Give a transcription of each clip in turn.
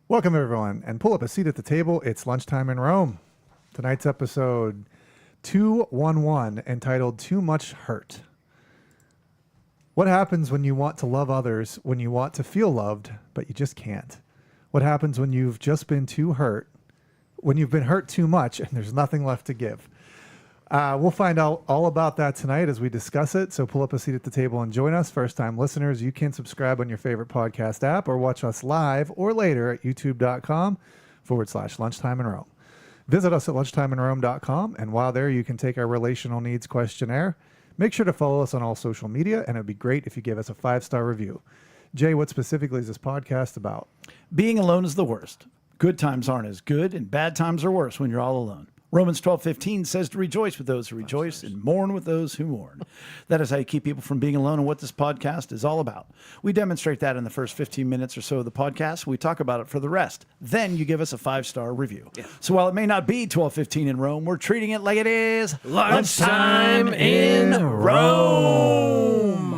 Welcome, everyone, and pull up a seat at the table. It's Lunchtime in Rome. Tonight's episode 211, entitled Too Much Hurt. What happens when you want to love others, when you want to feel loved, but you just can't? What happens when you've just been too hurt, when you've been hurt too much and there's nothing left to give? We'll find out all about that tonight as we discuss it. So pull up a seat at the table and join us. First-time listeners, you can subscribe on your favorite podcast app or watch us live or later at youtube.com/lunchtime in Rome. Visit us at lunchtimeinrome.com. And while there, you can take our relational needs questionnaire. Make sure to follow us on all social media, and it would be great if you give us a 5-star review. Jay, what specifically is this podcast about? Being alone is the worst. Good times aren't as good, and bad times are worse when you're all alone. Romans 12:15 says to rejoice with those who rejoice and mourn with those who mourn. That is how you keep people from being alone and what this podcast is all about. We demonstrate that in the first 15 minutes or so of the podcast. We talk about it for the rest. Then you give us a 5-star review. Yeah. So while it may not be 12:15 in Rome, we're treating it like it is Lunchtime in Rome.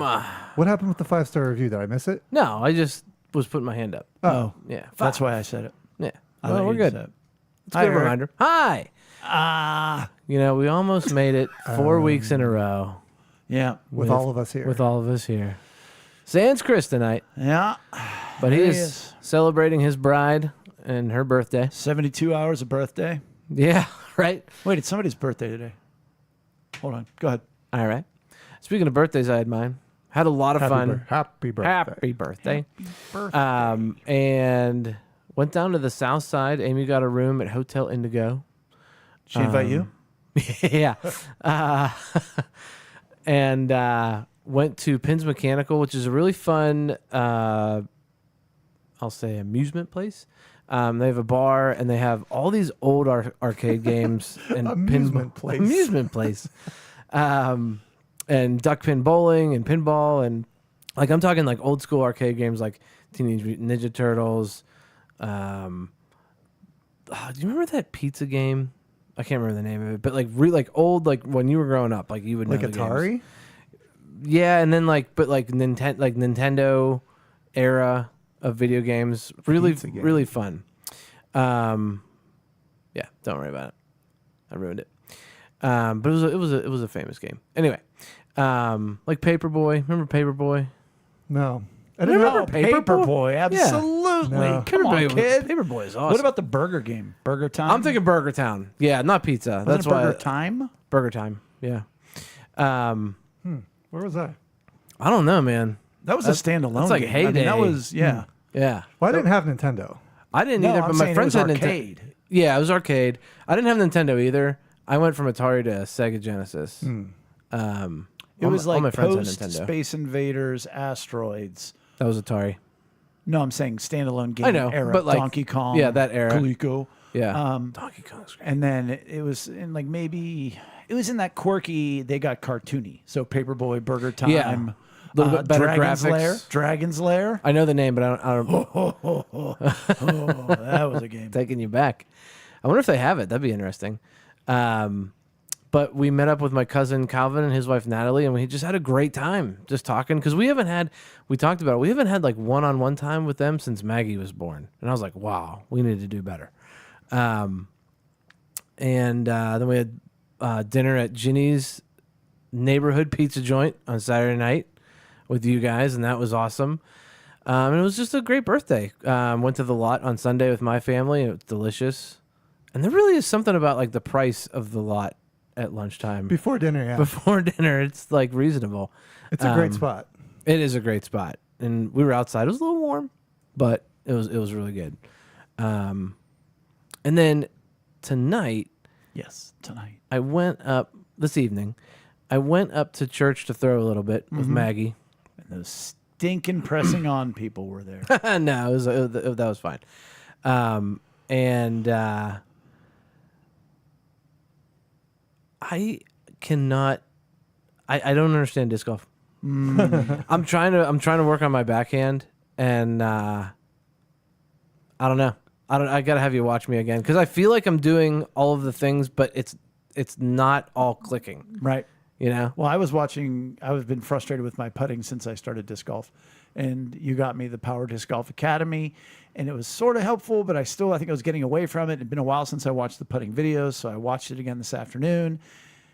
What happened with the 5-star review? Did I miss it? No, I just was putting my hand up. Oh, Yeah. that's why I said it. Yeah. I Well, we're good. It's a Hi, good Eric. reminder. Hi. You know, we almost made it 4 weeks in a row Yeah. With all of us here. with all of us here. Sans Chris tonight, Yeah. but There he he is is. celebrating his bride and her birthday. 72 hours of birthday. Yeah, right? Wait, it's somebody's birthday today. Hold on. Go ahead. All right. Speaking of birthdays, I had mine. Had a lot of fun. Happy birthday. Happy birthday. And went down to the south side. Amy got a room at Hotel Indigo. Did she invite you? Yeah. And went to Pins Mechanical, which is a really fun, I'll say, amusement place. They have a bar, and they have all these old arcade games. And Amusement place. Amusement place. And duck pin bowling and pinball. And, like, I'm talking, like, old school arcade games like Teenage Mutant Ninja Turtles. Do you remember that pizza game? I can't remember the name of it, but like old, like when you were growing up, like you would know Like the Atari? games. Yeah, and then Nintendo era of video games, really Pizza game. really fun. Yeah, don't worry about it. I ruined it. But it was a famous game. Anyway, like Paperboy. Remember Paperboy? No. I You didn't remember know. Paperboy. Absolutely. No. Come on, kid. Paperboy is awesome. What about the burger game? Burger Time? I'm thinking Burger Town. Yeah, not pizza. Wasn't That's it why Burger Time? Burger Time. Yeah. Where was I? I don't know, man. That was a standalone that's like game. I mean, heyday. that was, yeah. Yeah. Well, I didn't have Nintendo. I didn't No, either, I'm but saying my it friends was had arcade. Yeah, it was arcade. I didn't have Nintendo either. I went from Atari to Sega Genesis. It was all my like friends had post Nintendo. Space Invaders, Asteroids. That was Atari. No, I'm saying standalone game I know, era. but like Donkey Kong. yeah, that era. Coleco. Yeah. Donkey Kong's great. And then it was in like maybe it was in that quirky. They got cartoony. So Paperboy, Burger Time. Yeah. Little bit better Dragon's graphics. Lair. Dragon's Lair. I know the name, but I don't Oh, that was a game. taking you back. I wonder if they have it. That'd be interesting. But we met up with my cousin Calvin and his wife Natalie, and we just had a great time just talking because we talked about it. We haven't had like one-on-one time with them since Maggie was born, and I was like, wow, we need to do better. And then we had dinner at Ginny's neighborhood pizza joint on Saturday night with you guys, and that was awesome. And it was just a great birthday. Went to the lot on Sunday with my family, and it was delicious. And there really is something about like the price of the lot at lunchtime. Before dinner, yeah. Before dinner, it's like reasonable. It's a great spot. It is a great spot, and we were outside. It was a little warm, but it was really good. And then tonight, Yes, tonight. this evening, I went up to church to throw a little bit with Maggie. And those stinking pressing on people were there. No, that was fine. And I cannot. I don't understand disc golf. I'm trying to work on my backhand, and I don't know. I gotta have you watch me again because I feel like I'm doing all of the things, but it's not all clicking. Right. You know. Well, I've been frustrated with my putting since I started disc golf. and you got me the Power Disc Golf Academy, and it was sort of helpful, but I think I was getting away from it. It'd been a while since I watched the putting videos, so I watched it again this afternoon,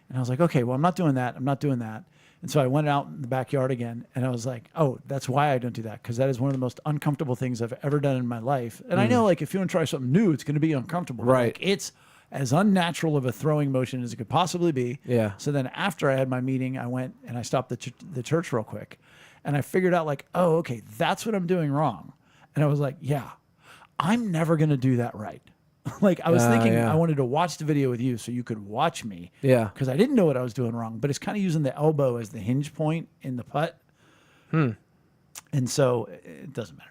and I was like, okay, well, I'm not doing that. And so I went out in the backyard again, and I was like, oh, that's why I don't do that, because that is one of the most uncomfortable things I've ever done in my life. And I know, like, if you want to try something new, it's going to be uncomfortable. But, Right. like, it's as unnatural of a throwing motion as it could possibly be. Yeah. So then after I had my meeting, I went and I stopped the church real quick, and I figured out, like, oh, okay, that's what I'm doing wrong. And I was like, yeah, I'm never going to do that right. Like, I was thinking yeah. I wanted to watch the video with you so you could watch me. Yeah. Because I didn't know what I was doing wrong, but it's kind of using the elbow as the hinge point in the putt. And so it doesn't matter.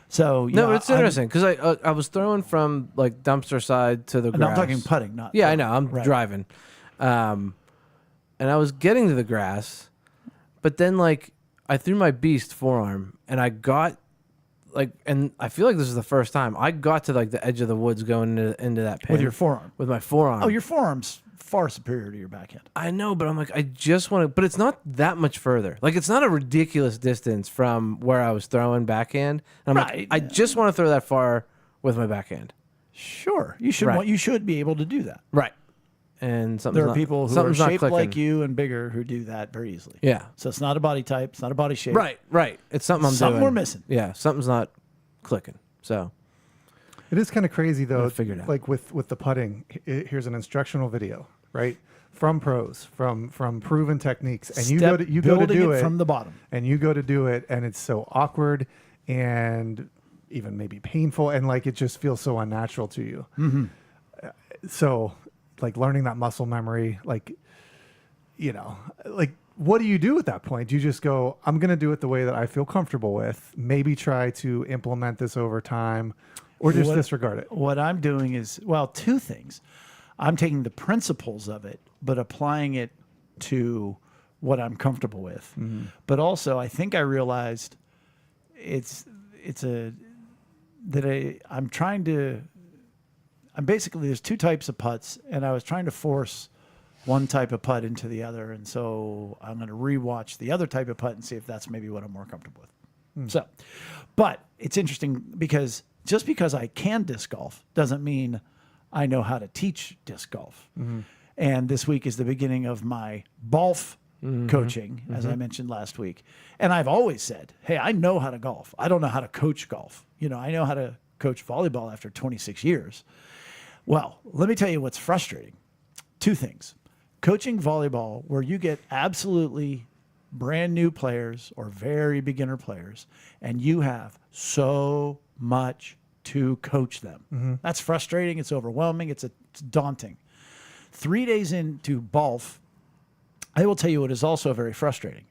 So, No, but it's interesting because I was throwing from like dumpster side to the grass. No, I'm talking putting, not. Yeah, I know. I'm Right. driving. And I was getting to the grass, but then like I threw my beast forearm and I got like, and I feel like this is the first time I got to like the edge of the woods going into that pin With your forearm. with my forearm. Oh, your forearm's far superior to your backhand. I know, but I'm like, I just want to, but it's not that much further. Like, it's not a ridiculous distance from where I was throwing backhand. And I'm Right. like, I just want to throw that far with my backhand. Sure. You should Right. you should be able to do that. Right. And something's There are not- people who are something's not shaped clicking. like you and bigger who do that very easily. Yeah. So it's not a body type. It's not a body shape. Right. It's something I'm Something doing. we're missing. Yeah. Something's not clicking. So, It is kind of crazy though. We'll figure it out. Like with the putting, here's an instructional video, right? From pros, from proven techniques, and you go to building do it from the bottom. and you go to do it, and it's so awkward and even maybe painful, and like it just feels so unnatural to you. So, like learning that muscle memory, like like what do you do at that point? Do you just go, I'm going to do it the way that I feel comfortable with, maybe try to implement this over time, or just disregard it? What I'm doing is, well, two things. I'm taking the principles of it, but applying it to what I'm comfortable with. But also, I think I realized I'm basically, there's two types of putts, and I was trying to force one type of putt into the other. And so I'm going to rewatch the other type of putt and see if that's maybe what I'm more comfortable with. So, but it's interesting because just because I can disc golf doesn't mean I know how to teach disc golf. And this week is the beginning of my golf coaching, as I mentioned last week. And I've always said, hey, I know how to golf. I don't know how to coach golf. I know how to coach volleyball after 26 years. Well, let me tell you what's frustrating. Two things. Coaching volleyball, where you get absolutely brand new players or very beginner players, and you have so much to coach them. That's frustrating. It's overwhelming. It's daunting. 3 days into golf, I will tell you what is also very frustrating.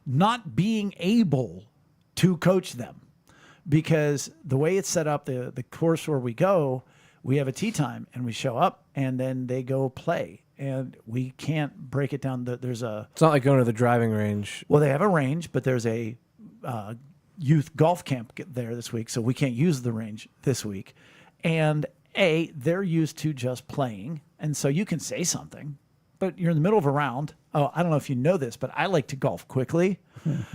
Not being able to coach them, because the way it's set up, the course where we go, we have a tee time and we show up and then they go play. And we can't break it down. It's not like going to the driving range. Well, they have a range, but there's a youth golf camp there this week, so we can't use the range this week. And they're used to just playing, and so you can say something, but you're in the middle of a round. Oh, I don't know if you know this, but I like to golf quickly.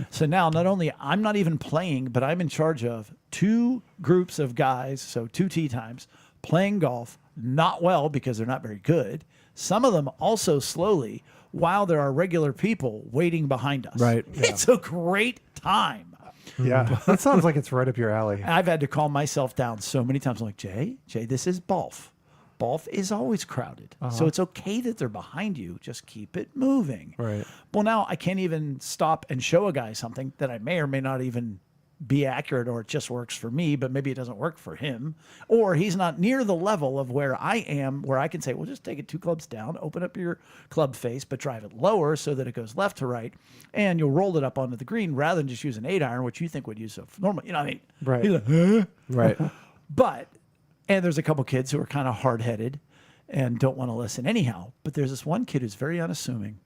So now not only I'm not even playing, but I'm in charge of two groups of guys, so 2 tee times, playing golf, not well because they're not very good. Some of them also slowly, while there are regular people waiting behind us. Right. It's a great time. Yeah, that sounds like it's right up your alley. I've had to calm myself down so many times. I'm like, Jay, this is golf. Golf is always crowded. So it's okay that they're behind you. Just keep it moving. Right. Well, now I can't even stop and show a guy something that I may or may not even be accurate, or it just works for me, but maybe it doesn't work for him, or he's not near the level of where I am, where I can say, well, just take it 2 clubs down, open up your club face, but drive it lower so that it goes left to right, and you'll roll it up onto the green rather than just use an 8-iron, which you think would use a normal, you know what I mean? Right. He's like, huh? Right. But, and there's a couple kids who are kind of hard-headed and don't want to listen anyhow, but there's this one kid who's very unassuming.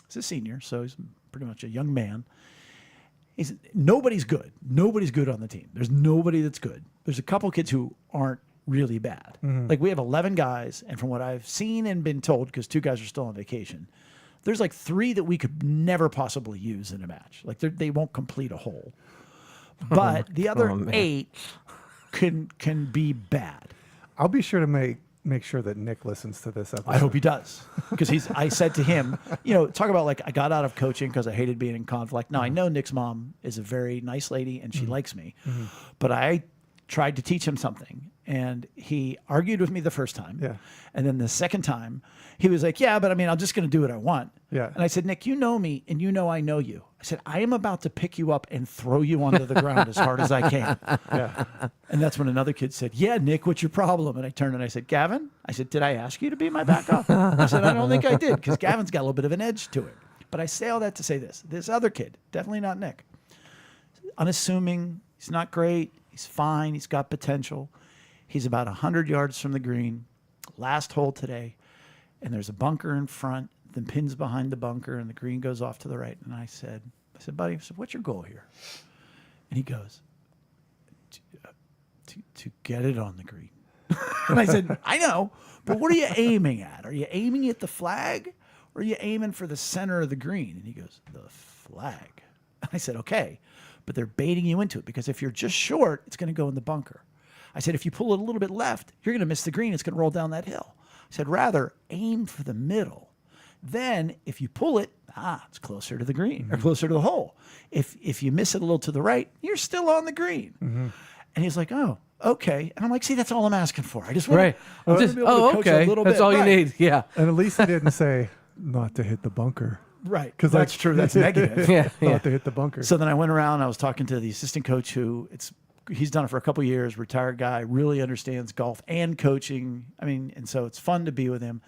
He's a senior, so he's pretty much a young man. Nobody's good. Nobody's good on the team. There's nobody that's good. There's a couple kids who aren't really bad. Like we have 11 guys, and from what I've seen and been told, because 2 guys are still on vacation, there's like 3 that we could never possibly use in a match. Like they won't complete a hole. but the other oh, man. 8 can be bad. I'll be sure to make sure that Nick listens to this episode. I hope he does, because I said to him, talk about like I got out of coaching because I hated being in conflict. Now I know Nick's mom is a very nice lady and she likes me, but I tried to teach him something, and he argued with me the first time. Yeah. And then the second time, he was like, yeah, but I mean, I'm just going to do what I want. Yeah. And I said, Nick, you know me, and I know you. I said, I am about to pick you up and throw you onto the ground as hard as I can. Yeah. And that's when another kid said, yeah, Nick, what's your problem? And I turned and I said, Gavin, I said, did I ask you to be my backup? I said, I don't think I did, because Gavin's got a little bit of an edge to it. But I say all that to say this other kid, definitely not Nick, unassuming, he's not great, he's fine, he's got potential. He's about 100 yards from the green, last hole today, and there's a bunker in front, then pins behind the bunker, and the green goes off to the right. And I said, buddy, what's your goal here? And he goes, to get it on the green. And I said, I know, but what are you aiming at? Are you aiming at the flag, or are you aiming for the center of the green? And he goes, the flag. And I said, okay, but they're baiting you into it, because if you're just short, it's going to go in the bunker. I said, if you pull it a little bit left, you're going to miss the green. It's going to roll down that hill. I said, rather aim for the middle. Then if you pull it, it's closer to the green or closer to the hole. If you miss it a little to the right, you're still on the green. And he's like, oh, okay. And I'm like, see, that's all I'm asking for. I just want Right. to be able to coach a little That's bit. all you Right. need. Yeah. And at least he didn't say not to hit the bunker. Right. 'Cause That's true. That's negative. Yeah. Not to hit the bunker. So then I went around. I was talking to the assistant coach, who he's done it for a couple of years, retired guy, really understands golf and coaching. I mean, and so it's fun to be with him.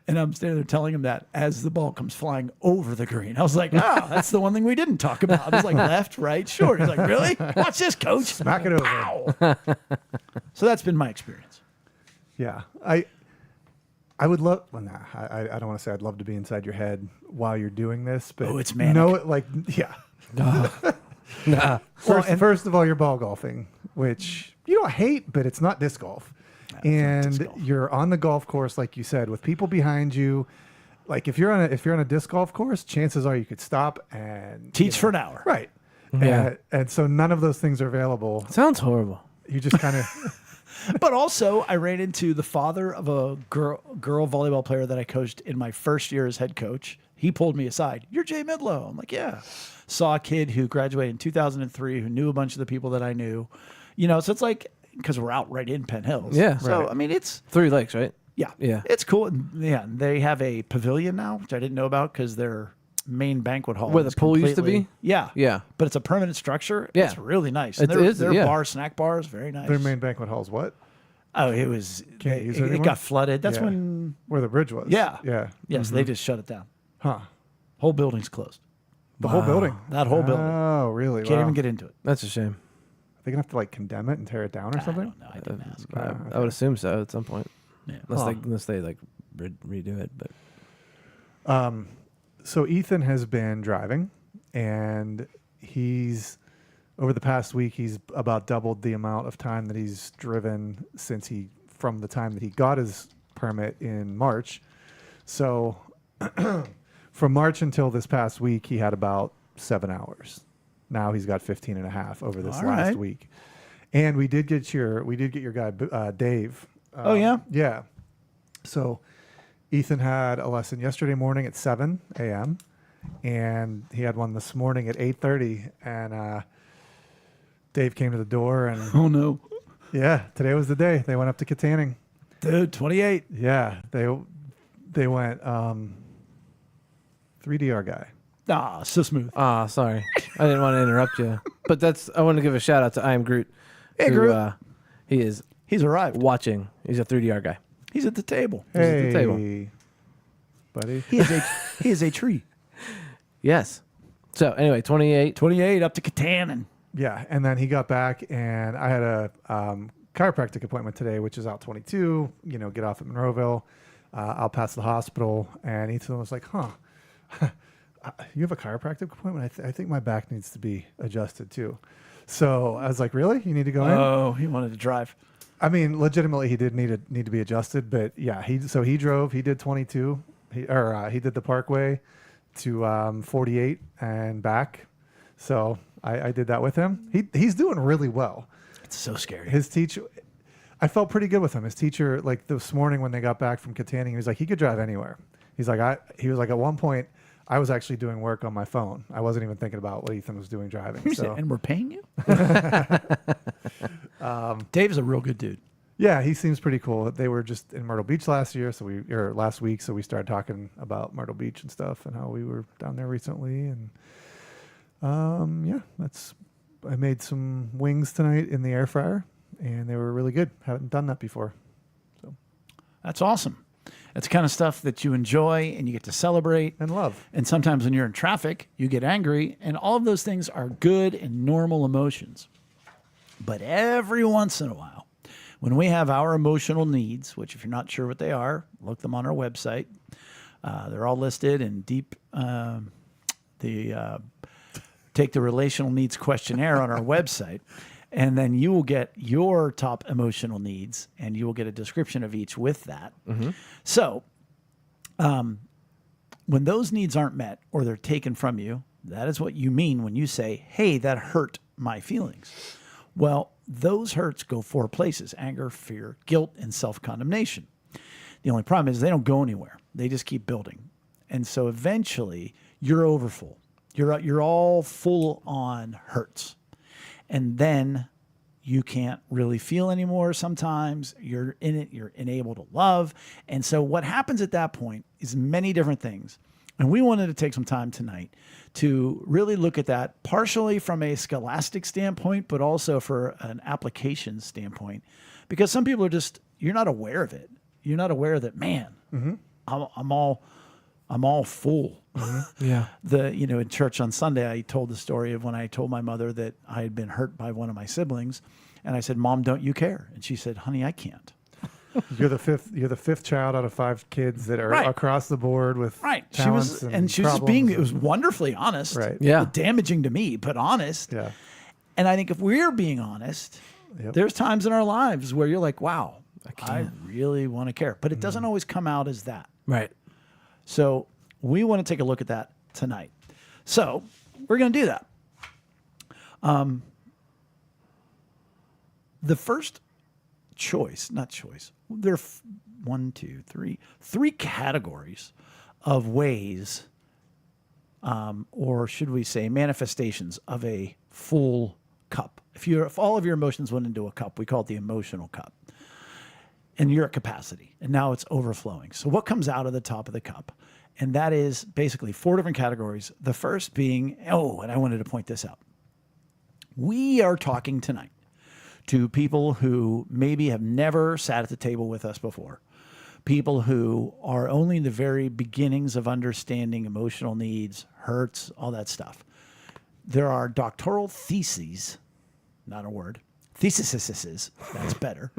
And I'm standing there telling him that as the ball comes flying over the green. I was like, that's the one thing we didn't talk about. I was like, left, right, short. He's like, really? Watch this, coach. Smack it over. Wow. So that's been my experience. Yeah. I would love. Well, nah. I don't want to say I'd love to be inside your head while you're doing this, but Oh, it's manic. No, like yeah. Nah. First of all, you're ball golfing, which you don't hate, but it's not disc golf. And disc golf. you're on the golf course, like you said, with people behind you. Like if you're on a disc golf course, chances are you could stop and Teach for an hour. right. Yeah. And so none of those things are available. Sounds horrible. You just kind of But also, I ran into the father of a girl volleyball player that I coached in my first year as head coach. He pulled me aside. You're Jay Midlow. I'm like, yeah. Saw a kid who graduated in 2003 who knew a bunch of the people that I knew. So it's like, because we're out right in Penn Hills. Yeah. So, Right. I mean, it's, 3 Lakes, right? yeah. Yeah. It's cool. And, yeah. They have a pavilion now, which I didn't know about because their main banquet hall Where the is pool used to completely- be? Yeah. Yeah. But it's a permanent structure. Yeah. It's really nice. It And is, their yeah. bar, snack bars, very nice. their main banquet hall's what? Oh, it was, Can't use it it anymore? got flooded. That's Yeah. when, Where the bridge was. Yeah. Yeah. yes, they just shut it down. Huh. Whole building's closed. The whole building. That whole building. Oh, really? Can't Wow. even get into it. That's a shame. They're gonna have to like condemn it and tear it down or I something. don't know. I didn't ask. I would assume so at some point. Yeah. Unless they like redo it. But So Ethan has been driving, and he's over the past week he's about doubled the amount of time that he's driven from the time that he got his permit in March. So from March until this past week, he had about 7 hours. Now he's got 15 and a half over this All last right. week. And we did get your guy Dave. Oh, yeah? Yeah. So Ethan had a lesson yesterday morning at 7 a.m. and he had one this morning at 8:30. And Dave came to the door, and Oh, no. yeah, today was the day. They went up to Katanning. Dude, 28. Yeah, they went 3DR guy. Ah, so smooth. sorry. I didn't want to interrupt you. But I want to give a shout out to I Am Groot. Hey, who, Groot. He is He's arrived. watching. He's a 3DR guy. He's at the table. at the Hey, table. buddy. He is a tree. Yes. So anyway, 28. 28 up to Katanning. Yeah, and then he got back, and I had a chiropractic appointment today, which is out 22. Get off at Monroeville. I'll pass the hospital, and Ethan was like, "Huh, you have a chiropractic appointment? I think my back needs to be adjusted too." So I was like, "Really? You need to go in?" Oh, he wanted to drive. I mean, legitimately, he did need to be adjusted, but yeah, he drove. He did 22. He did the Parkway to 48 and back. So I did that with him. He's doing really well. It's so scary. His teacher, I felt pretty good with him. His teacher, like this morning when they got back from Katanning, he was like, he could drive anywhere. He was like, at one point, I was actually doing work on my phone. I wasn't even thinking about what Ethan was doing driving. So. And we're paying you? Dave's a real good dude. Yeah, he seems pretty cool. They were just in Myrtle Beach last week, so we started talking about Myrtle Beach and stuff and how we were down there recently. And I made some wings tonight in the air fryer, and they were really good. Haven't done that before. So That's awesome. That's the kind of stuff that you enjoy and you get to celebrate. and love. And sometimes when you're in traffic, you get angry, and all of those things are good and normal emotions. But every once in a while, when we have our emotional needs, which if you're not sure what they are, look them on our website. They're all listed in deep. Take the relational needs questionnaire on our website, and then you will get your top emotional needs, and you will get a description of each with that. Mm-hmm. So, when those needs aren't met or they're taken from you, that is what you mean when you say, "Hey, that hurt my feelings." Well, those hurts go 4 places: anger, fear, guilt, and self-condemnation. The only problem is they don't go anywhere. They just keep building. And so eventually you're overfull. You're all full on hurts. And then you can't really feel anymore sometimes. You're in it. You're unable to love. And so what happens at that point is many different things. And we wanted to take some time tonight to really look at that, partially from a scholastic standpoint, but also for an application standpoint, because some people are just, you're not aware of it. You're not aware that, man, I'm all full. Yeah. In church on Sunday, I told the story of when I told my mother that I had been hurt by one of my siblings, and I said, "Mom, don't you care?" And she said, "Honey, I can't." You're the fifth child out of 5 kids that are Right. across the board with She was, and she was just problems it was wonderfully honest. Right. Yeah. Damaging to me, but honest. Yeah. And I think if we're being honest, Yep. there's times in our lives where you're like, wow, I really want to care. But it doesn't always come out as that. Right. So we want to take a look at that tonight. So we're going to do that. The first there are 3 categories of ways, or should we say manifestations of a full cup. If all of your emotions went into a cup, we call it the emotional cup. And you're at capacity, and now it's overflowing. So what comes out of the top of the cup? And that is basically 4 different categories. The first being, and I wanted to point this out. We are talking tonight to people who maybe have never sat at the table with us before, people who are only in the very beginnings of understanding emotional needs, hurts, all that stuff. There are doctoral theses, not a word, theses, that's better,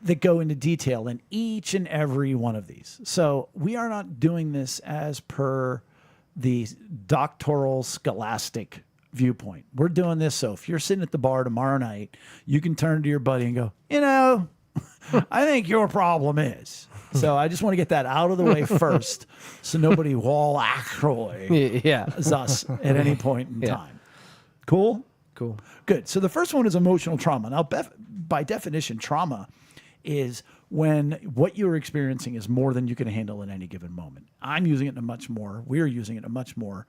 that go into detail in each and every one of these. So we are not doing this as per the doctoral scholastic viewpoint. We're doing this so if you're sitting at the bar tomorrow night, you can turn to your buddy and go, I think your problem is. So I just want to get that out of the way first, so nobody will actually us at any point in time. Cool? Cool. Good. So the first one is emotional trauma. Now, by definition, trauma is when what you're experiencing is more than you can handle in any given moment. We're using it in a much more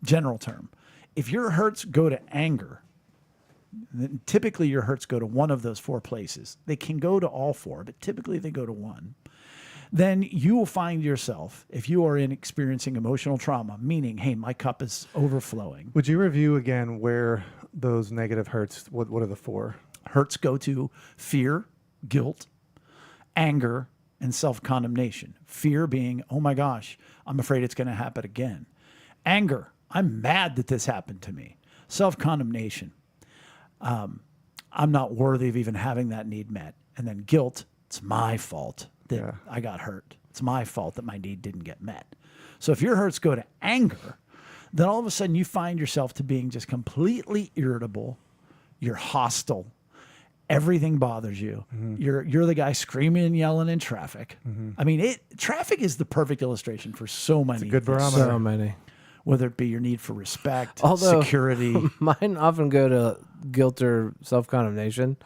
general term. If your hurts go to anger, then typically your hurts go to one of those 4 places. They can go to all 4, but typically they go to one. Then you will find yourself, if you are experiencing emotional trauma, meaning, hey, my cup is overflowing. Would you review again where those negative hurts, what are the 4? Hurts go to fear, guilt, anger, and self-condemnation. Fear being, oh my gosh, I'm afraid it's going to happen again. Anger, I'm mad that this happened to me. Self-condemnation, I'm not worthy of even having that need met. And then guilt, it's my fault that I got hurt. It's my fault that my need didn't get met. So if your hurts go to anger, then all of a sudden you find yourself to being just completely irritable. You're hostile. Everything bothers you. Mm-hmm. You're the guy screaming and yelling in traffic. Mm-hmm. I mean, traffic is the perfect illustration for so many. It's a good barometer. So many. whether it be your need for respect, Although security. mine often go to guilt or self-condemnation.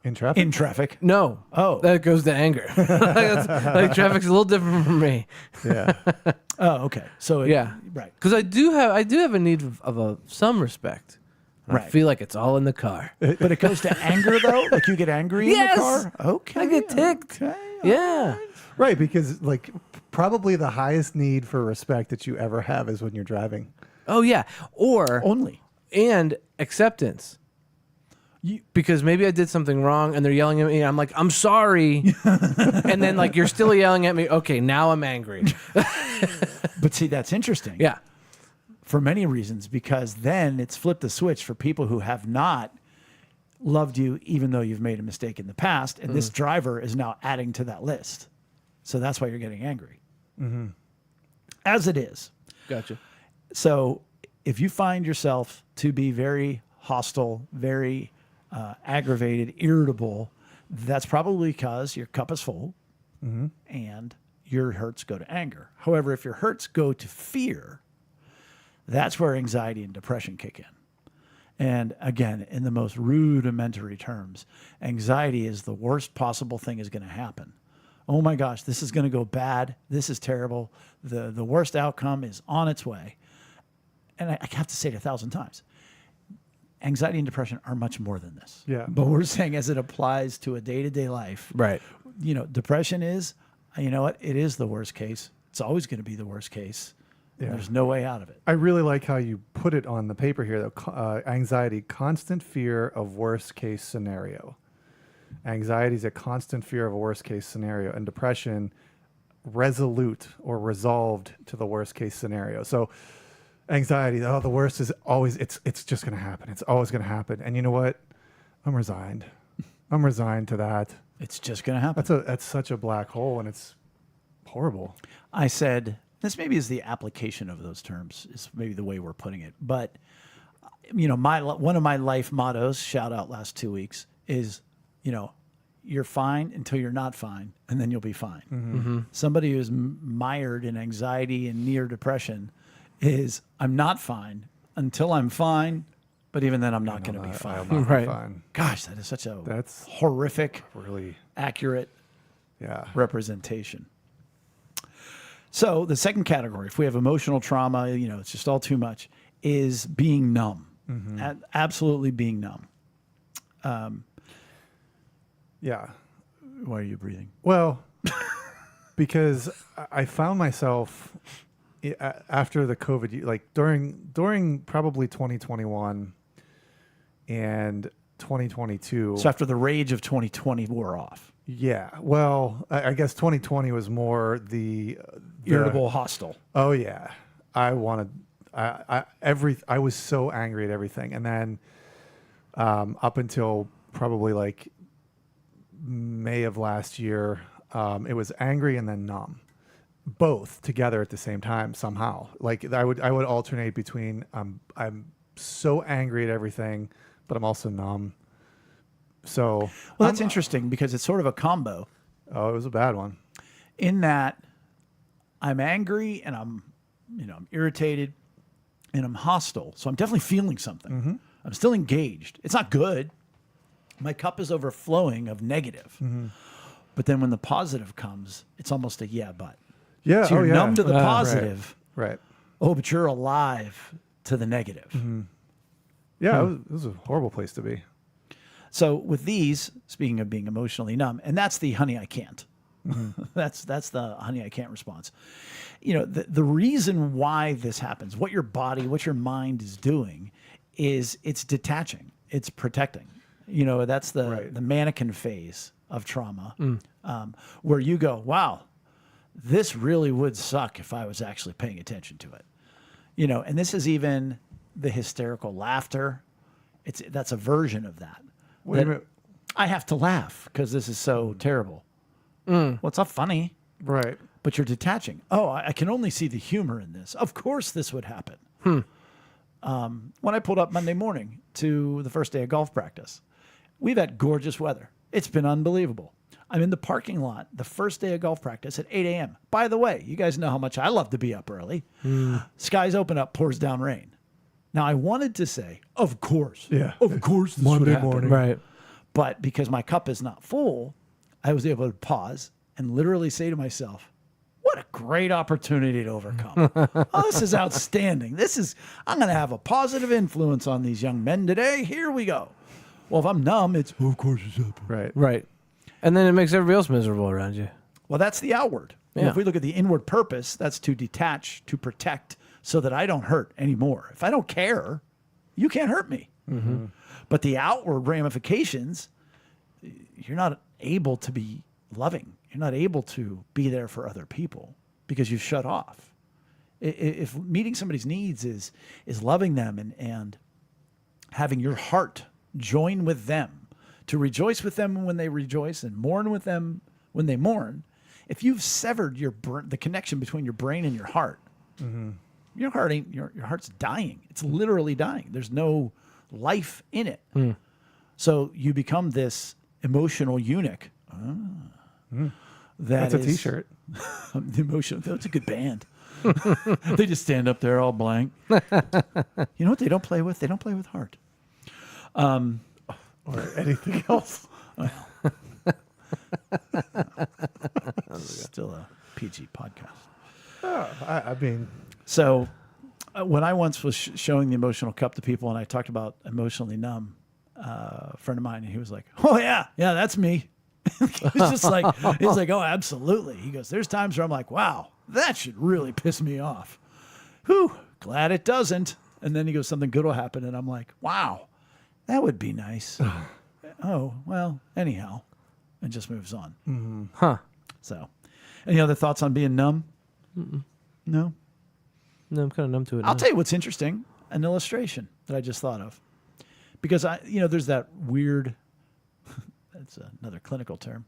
In traffic? In traffic. No. Oh. That goes to anger. Like traffic's a little different from me. Yeah. Oh, okay. So Yeah. right. Because I do have a need of some respect. And I Right. feel like it's all in the car. But it goes to anger though. Like you get angry Yes! in the car. Okay. I get ticked. Okay. Yeah. Right, because like probably the highest need for respect that you ever have is when you're driving. Oh yeah. Or Only. and acceptance. Because maybe I did something wrong and they're yelling at me and I'm like, I'm sorry. And then like you're still yelling at me. Okay, now I'm angry. But see, that's interesting. Yeah. For many reasons, because then it's flipped the switch for people who have not loved you, even though you've made a mistake in the past. And this driver is now adding to that list. So that's why you're getting angry. As it is. Gotcha. So if you find yourself to be very hostile, very aggravated, irritable, that's probably because your cup is full and your hurts go to anger. However, if your hurts go to fear, that's where anxiety and depression kick in. And again, in the most rudimentary terms, anxiety is the worst possible thing is going to happen. Oh my gosh, this is going to go bad. This is terrible. The worst outcome is on its way. And I have to say it 1,000 times. Anxiety and depression are much more than this. Yeah. But we're saying as it applies to a day-to-day life, Right. you know, depression is, you know what? It is the worst case. It's always going to be the worst case. Yeah. There's no way out of it. I really like how you put it on the paper here, though. Anxiety, constant fear of worst case scenario. Anxiety is a constant fear of a worst case scenario, and depression, resolute or resolved to the worst case scenario. So anxiety, oh, the worst is always, it's just going to happen. It's always going to happen. And you know what? I'm resigned. I'm resigned to that. It's just going to happen. That's such a black hole, and it's horrible. I said, this maybe is the application of those terms, is maybe the way we're putting it. But, you know, one of my life mottos, shout out last 2 weeks, is, you know, you're fine until you're not fine, and then you'll be fine. Somebody who's mired in anxiety and near depression is, I'm not fine until I'm fine, but even then I'm not going to be fine. I'll not be Right. fine. Gosh, that is such a That's horrific, really, accurate yeah. representation. So the second category, if we have emotional trauma, you know, it's just all too much, is being numb. Absolutely being numb. Yeah. Why are you breathing? Well, because I found myself after the COVID, like during probably 2021 and 2022. So after the rage of 2020 wore off. Yeah. Well, I guess 2020 was more the Irritable, hostile. Oh yeah. I was so angry at everything. And then up until probably like May of last year, it was angry and then numb, both together at the same time somehow. Like I would alternate between I'm so angry at everything, but I'm also numb. So Well, that's interesting because it's sort of a combo it was a bad one. in that I'm angry and I'm irritated and I'm hostile. So I'm definitely feeling something. I'm still engaged. It's not good. My cup is overflowing of negative. But then when the positive comes, it's almost a yeah, but. Yeah. So you're yeah. numb to the Right. positive. Right. Oh, but you're alive to the negative. Yeah. It was a horrible place to be. So with these, speaking of being emotionally numb, and that's the honey I can't. That's the honey I can't response. You know, the reason why this happens, what your body, what your mind is doing, is it's detaching, it's protecting. You know, that's the mannequin phase of trauma, where you go, wow, this really would suck if I was actually paying attention to it. You know, and this is even the hysterical laughter. That's a version of that. Wait a minute. I have to laugh because this is so terrible. Well, it's not funny, Right. but you're detaching. Oh, I can only see the humor in this. Of course this would happen. When I pulled up Monday morning to the first day of golf practice, we've had gorgeous weather. It's been unbelievable. I'm in the parking lot the first day of golf practice at 8 a.m. By the way, you guys know how much I love to be up early. Skies open up, pours down rain. Now, I wanted to say, of course. Yeah. Of course this Monday would happen. morning. Right. But because my cup is not full, I was able to pause and literally say to myself, what a great opportunity to overcome. Oh, this is outstanding. I'm going to have a positive influence on these young men today. Here we go. Well, if I'm numb, it's, of course it's happening. Right. Right. And then it makes everybody else miserable around you. Well, that's the outward. You know, Yeah. if we look at the inward purpose, that's to detach, to protect, so that I don't hurt anymore. If I don't care, you can't hurt me. But the outward ramifications, you're not able to be loving. You're not able to be there for other people because you've shut off. If meeting somebody's needs is loving them and having your heart join with them, to rejoice with them when they rejoice and mourn with them when they mourn, if you've severed the connection between your brain and your heart, your heart's dying. It's literally dying. There's no life in it. So you become this emotional eunuch. That's a T-shirt. The emotional. That's a good band. They just stand up there all blank. You know what they don't play with? They don't play with heart. Or anything else. Still a PG podcast. I mean, So when I once was showing the emotional cup to people and I talked about emotionally numb, a friend of mine, and he was like, oh, yeah, that's me. He's just like, he's like, oh, absolutely. He goes, there's times where I'm like, wow, that should really piss me off. Whew, glad it doesn't. And then he goes, something good will happen. And I'm like, wow, that would be nice. Oh, well, anyhow, and just moves on. Huh. So, any other thoughts on being numb? No? No, I'm kind of numb to it. I'll now. tell you what's interesting, an illustration that I just thought of. Because there's that weird, that's another clinical term,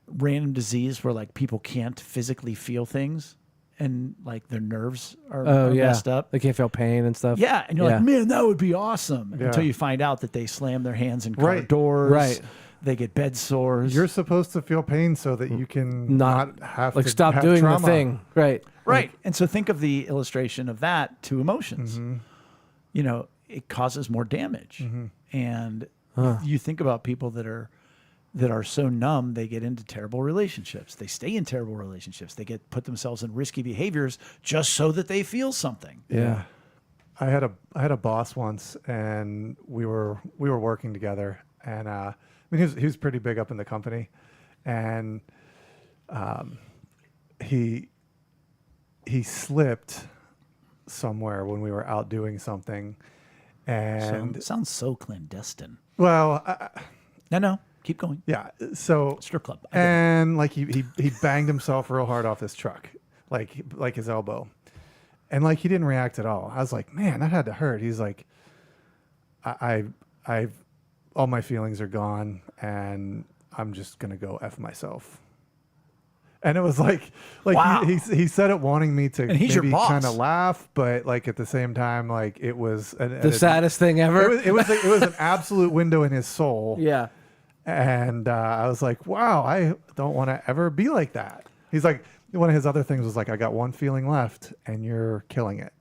random disease where like people can't physically feel things and like their nerves are messed up. They can't feel pain and stuff. Yeah, and you're like, man, that would be awesome. Yeah. Until you find out that they slam their hands in car Right. doors. Right. They get bed sores. you're supposed to feel pain so that you can not have like to stop have doing trauma. the thing. Right. right. And so think of the illustration of that to emotions. You know, it causes more damage. And you think about people that are so numb, they get into terrible relationships. They stay in terrible relationships. They put themselves in risky behaviors just so that they feel something. Yeah. I had a boss once, and we were working together, and I mean he was pretty big up in the company, and he slipped somewhere when we were out doing something, and Sounds so clandestine. well, No, keep going. yeah. So Strip club. I get it. and like he banged himself real hard off his truck, like his elbow, and like he didn't react at all. I was like, man, that had to hurt. He's like, I've all my feelings are gone, and I'm just gonna go F myself. And it was like Wow. he said it wanting me to And he's your maybe boss. kind of laugh, but like at the same time, like it was The saddest thing ever. It was an absolute window in his soul. Yeah. And I was like, wow, I don't want to ever be like that. He's like, one of his other things was like, I got one feeling left, and you're killing it.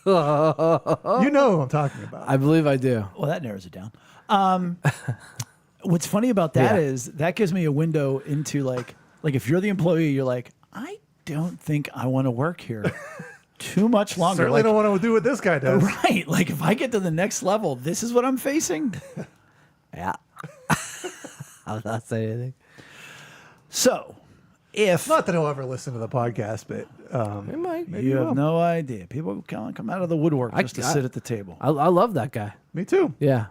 Wow. You know who I'm talking about. I believe I do. Well, that narrows it down. What's funny about that is that gives me a window into like if you're the employee, you're like, I don't think I want to work here too much longer. Certainly Like, don't want to do what this guy does. right. Like if I get to the next level, this is what I'm facing. Yeah. I'll not say anything. So if Not that he'll ever listen to the podcast, but It might. maybe you he have will. no idea, people come out of the woodwork just to sit at the table. I love that guy. Me too. Yeah.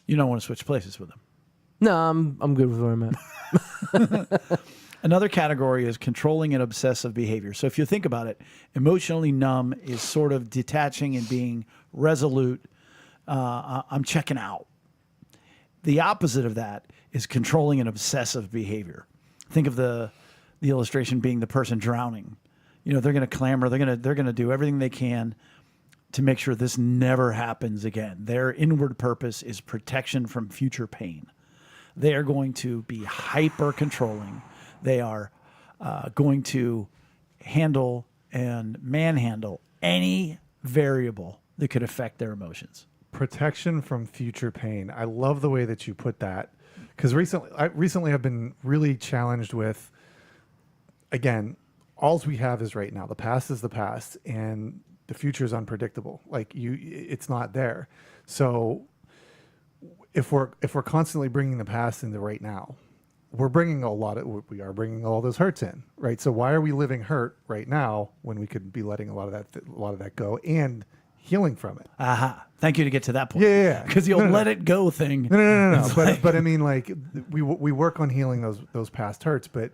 You don't want to switch places with them. No, I'm good with where I'm at. Another category is controlling and obsessive behavior. So if you think about it, emotionally numb is sort of detaching and being resolute. I'm checking out. The opposite of that is controlling and obsessive behavior. Think of the illustration being the person drowning. You know, they're going to clamor. They're going to do everything they can to make sure this never happens again. Their inward purpose is protection from future pain. they are going to be hyper controlling. They are going to handle and manhandle any variable that could affect their emotions. Protection from future pain. I love the way that you put that, because recently I've been really challenged with, again, all we have is right now. The past is the past, and the future is unpredictable. Like it's not there. So if we're constantly bringing the past into right now, we are bringing all those hurts in, right? So why are we living hurt right now when we could be letting a lot of that go and healing from it? Aha. Thank you to get to that point. Yeah. Because the old let it go thing. No. But I mean, like we work on healing those past hurts, but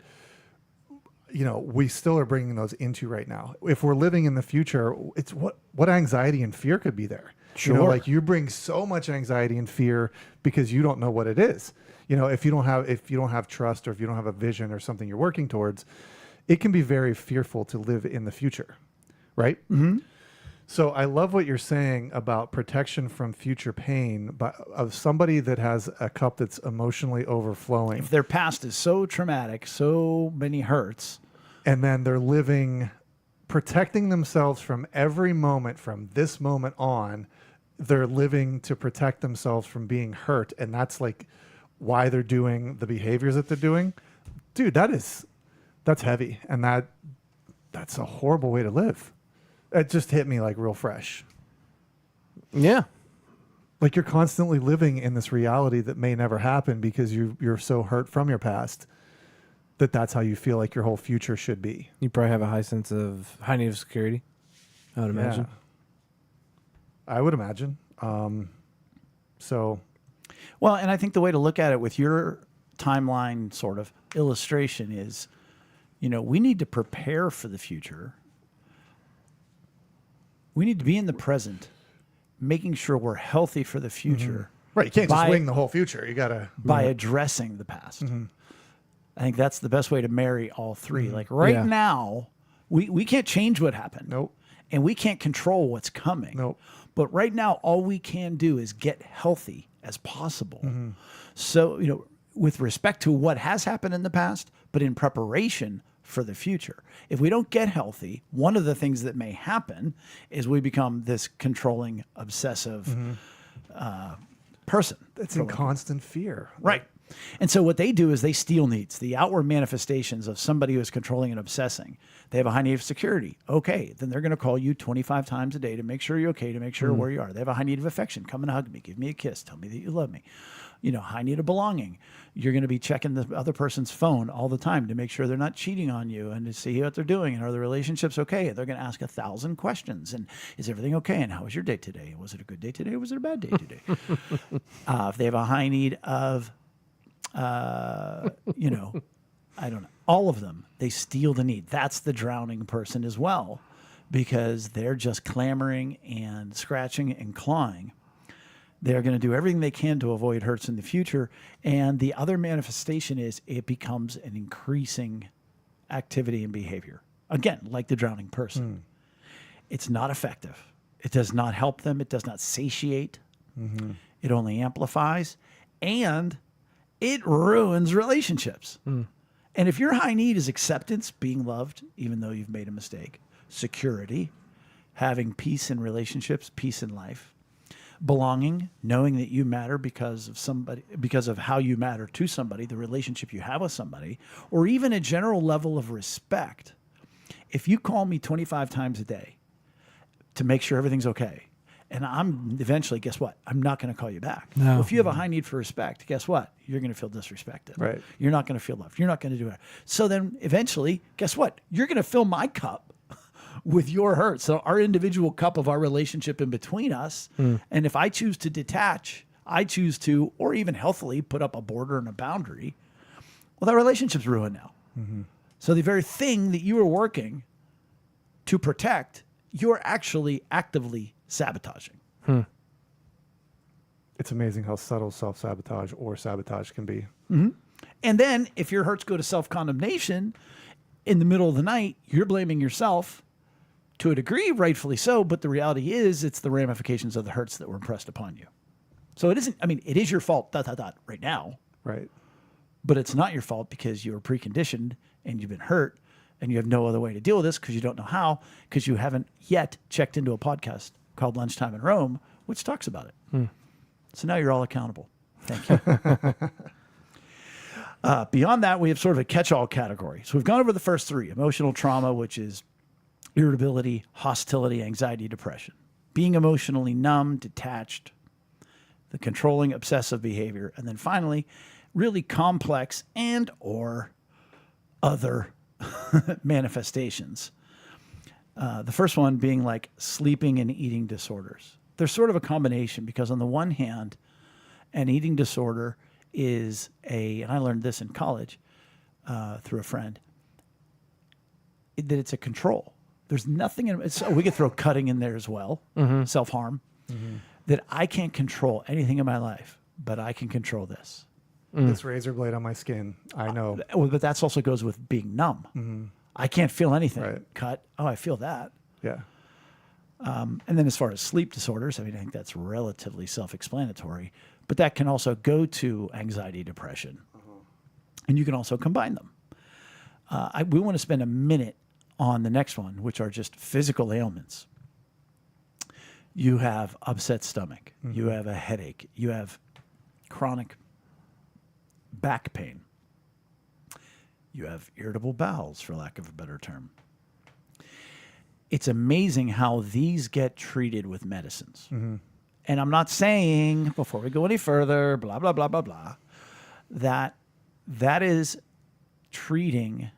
we still are bringing those into right now. If we're living in the future, it's what anxiety and fear could be there. Sure. Like you bring so much anxiety and fear because you don't know what it is. If you don't have trust, or if you don't have a vision or something you're working towards, it can be very fearful to live in the future, right? Mm-hmm. So I love what you're saying about protection from future pain, but of somebody that has a cup that's emotionally overflowing. If their past is so traumatic, so many hurts, and then they're protecting themselves from every moment from this moment on, they're living to protect themselves from being hurt. And that's like why they're doing the behaviors that they're doing. Dude, that's heavy. And that's a horrible way to live. It just hit me like real fresh. Yeah. Like you're constantly living in this reality that may never happen because you're so hurt from your past that's how you feel like your whole future should be. You probably have a high need of security, I would imagine. I would imagine. Well, and I think the way to look at it with your timeline sort of illustration is, we need to prepare for the future. We need to be in the present, making sure we're healthy for the future. Mm-hmm. Right. You can't just wing the whole future. You got to. By addressing the past. Mm-hmm. I think that's the best way to marry all three. Mm-hmm. Like now, we can't change what happened. Nope. And we can't control what's coming. Nope. But right now, all we can do is get healthy as possible. Mm-hmm. So, with respect to what has happened in the past, but in preparation for the future. If we don't get healthy, one of the things that may happen is we become this controlling, obsessive person. That's in constant fear. Right. And so what they do is they steal needs, the outward manifestations of somebody who is controlling and obsessing. They have a high need of security. Okay, then they're going to call you 25 times a day to make sure you're okay, to make sure where you are. They have a high need of affection. Come and hug me. Give me a kiss. Tell me that you love me. High need of belonging. You're going to be checking the other person's phone all the time to make sure they're not cheating on you and to see what they're doing. And are the relationships okay? They're going to ask 1,000 questions. And is everything okay? And how was your day today? Was it a good day today? Or was it a bad day today? If they have a high need of I don't know, all of them, they steal the need. That's the drowning person as well, because they're just clamoring and scratching and clawing. They're going to do everything they can to avoid hurts in the future. And the other manifestation is it becomes an increasing activity and behavior. Again, like the drowning person. It's not effective. It does not help them. It does not satiate. Mm-hmm. It only amplifies. And it ruins relationships. And if your high need is acceptance, being loved, even though you've made a mistake, security, having peace in relationships, peace in life, belonging, knowing that you matter because of how you matter to somebody, the relationship you have with somebody, or even a general level of respect. If you call me 25 times a day to make sure everything's okay, and I'm eventually, guess what? I'm not going to call you back. No. Well, if you have a high need for respect, guess what? You're going to feel disrespected. Right. You're not going to feel loved. You're not going to do it. So then eventually, guess what? You're going to fill my cup with your hurt. So our individual cup of our relationship in between us. And if I choose to detach, I choose to, or even healthily put up a border and a boundary, well, that relationship's ruined now. Mm-hmm. So the very thing that you are working to protect, you're actually actively sabotaging. It's amazing how subtle self-sabotage or sabotage can be. Mm-hmm. And then if your hurts go to self-condemnation in the middle of the night, you're blaming yourself to a degree, rightfully so. But the reality is it's the ramifications of the hurts that were impressed upon you. So it isn't, it is your fault, right now. Right. But it's not your fault because you're preconditioned and you've been hurt and you have no other way to deal with this because you don't know how, because you haven't yet checked into a podcast called Lunchtime in Rome, which talks about it. So now you're all accountable. Thank you. Beyond that, we have sort of a catch-all category. So we've gone over the first three: emotional trauma, which is irritability, hostility, anxiety, depression. Being emotionally numb, detached, the controlling obsessive behavior, and then finally, really complex and or other manifestations. The first one being like sleeping and eating disorders. They're sort of a combination because on the one hand, an eating disorder is and I learned this in college through a friend, that it's a control. There's nothing in it. We could throw cutting in there as well, self-harm, that I can't control anything in my life, but I can control this. This razor blade on my skin. I know. But that also goes with being numb. I can't feel anything. Right. Cut. Oh, I feel that. Yeah. And then as far as sleep disorders, I mean, I think that's relatively self-explanatory, but that can also go to anxiety, depression, and you can also combine them. We want to spend a minute on the next one, which are just physical ailments. You have upset stomach. You have a headache. You have chronic back pain. You have irritable bowels, for lack of a better term. It's amazing how these get treated with medicines. And I'm not saying, before we go any further, blah, blah, blah, blah, blah, that is treating,